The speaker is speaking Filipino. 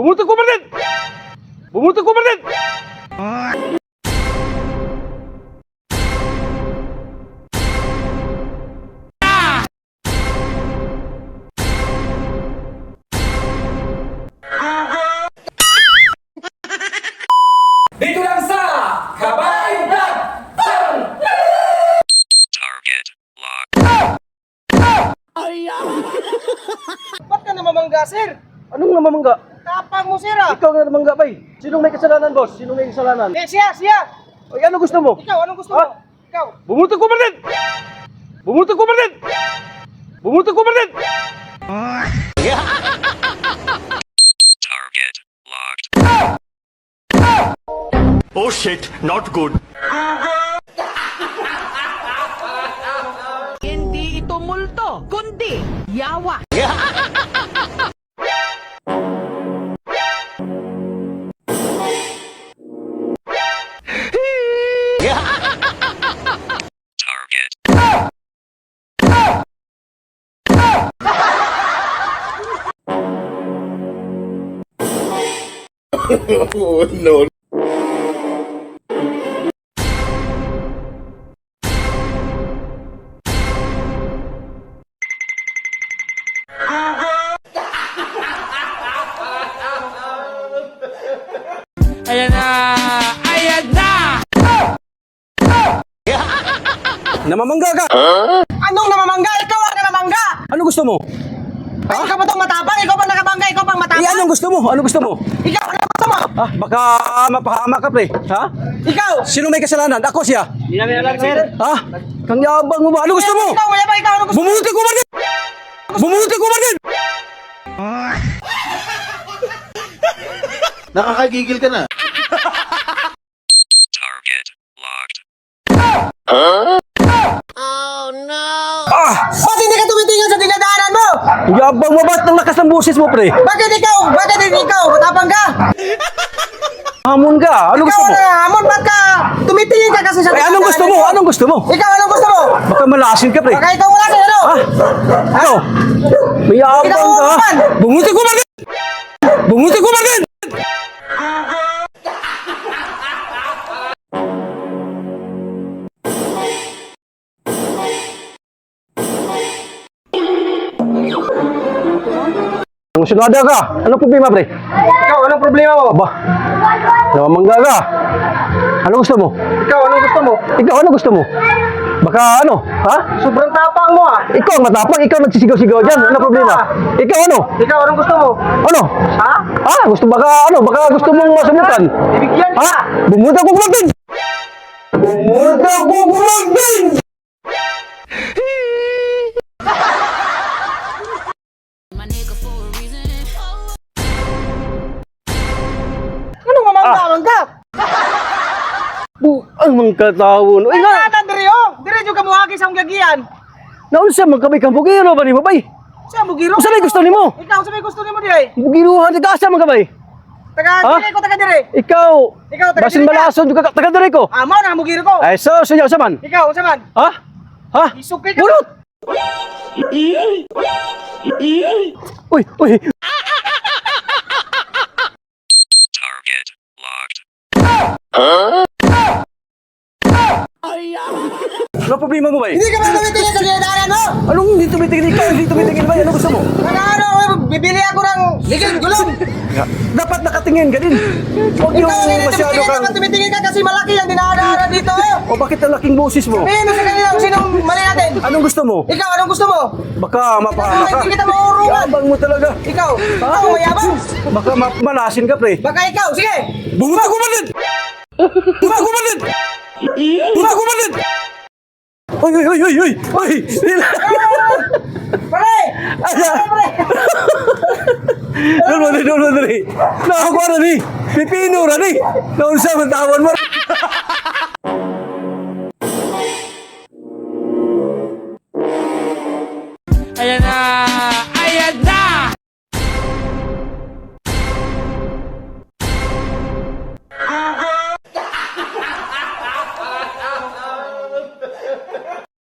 Bumuti ko din! Bumuti ko din! Dito lang sa Kabay Vlog! Target locked. Ba't ka namamangga, sir? Anong namamangga? Tapang mo, sir, ah. Ikaw nga namamangga, bay. Sinong may kasalanan, boss? Sinong may kasalanan? Eh, siya! Ay, ano gusto mo? Ikaw, anong gusto Ha? mo? Ikaw. Bumuti ko din! Bumuti ko din! Bumuti ko din! Target locked. Oh shit, not good. Hindi ito multo, kundi yawa. Target. Oh no. Ayan na! Ayan na! Namamangga ka! Anong namamangga? Ikaw ang namamangga! Ano gusto mo? Ay, ikaw ba itong matapang? Ikaw bang nakabangga? Ikaw bang matapang? Eh, anong gusto mo? Ano gusto mo? Ikaw, ano gusto mo? Ha? Baka mapahama ka, pre. Ha? Ikaw! Sino may kasalanan? Ako siya. Hindi namin alam, sir. Ha? Kang yabang mo ba? Ano gusto mo? Ikaw, mayabang ikaw, ano gusto mo? Bumuti ko din! Bumuti ko din! Nakakagigil ka na. Target locked. Ba't hindi ka tumitingin sa dinadaanan mo? Yabang mo ba't ng lakas ng boses mo, pre? Bakit ikaw? Bakit hindi ikaw? Matapang ka? Hamon ka. Ano gusto Ikaw mo? ang hamon, ba't ka tumitingin ka kasi sa Eh, anong gusto mo? Anong gusto mo? Ikaw, anong gusto mo? Baka malasin ka, pre. Baka ikaw wala sa'yo, ano? Ha? Ikaw? May yabang ka. Bumuti ko din! Bumuti ko din! Ang sunada ka. Anong problema, pre? Ikaw, anong problema mo? Aba, namamangga ka. Ano gusto mo? Ikaw, anong gusto mo? Ikaw, ano gusto mo? Baka ano? Ha? Sobrang tapang mo, ah. Ikaw ang matapang, ikaw nagsisigaw-sigaw dyan. Ano problema? Ikaw ano? Ikaw, anong gusto mo? Ano? Ha? Ah, gusto baka ano? Baka gusto mong masunutan. Bibigyan Ha? ka! Bumunta ko din! Bumunta ko din! Anong mamangga-mangga? Ang mga katawon. Uy Ay, nga! nanan diri, oh! Diri dyan ka muhagi sa gagian. Naunsa magkabay kang bugiro ba ni mo, bay? Siya, bugiro. Usa may gusto nimo? Ikaw, sa may gusto ni mo diri. Bugiruhan, taga-asa magkabay? Taga Ha? diri ko, taga diri. Ikaw, Ikaw, taga basin diri ka. balason, taga-diri ko. Ah, mao na ang bugiro ko. Ay, so, suyaw sa man. Ikaw, unsa man? Ha? Ha? Isukay ka. Bulot! Uy, uy! Target locked. Ano problema mo, bay? Hindi ka ba tumitingin sa dinadaanan mo? Anong hindi tumitingin ikaw? Hindi tumitingin ba? Ano gusto mo? Ano, bibili ako ng ligang gulong. Dapat nakatingin ka din. Huwag yung Ikaw, hindi masyado tumitingin kang... ka, tumitingin ka kasi malaki ang dinadaanan dito. O bakit ang laking boses mo? Sabihin mo sa kanila kung sinong mali natin. Anong gusto mo? Ikaw, anong gusto mo? Baka mapahama ka. Hindi kita maurungan. Yabang mo talaga. Ikaw, ikaw mayabang. Baka malasin ka, pre. Baka ikaw, sige. Bumunta ko din! Bumunta ko din! Bumunta ko din! Uy, uy, uy, uy, uy! Uy! Pare! Doon mo rin, doon mo rin. Nakakuha na ni. Pipino na ni. Naunsa ang tawon mo. Ayan na!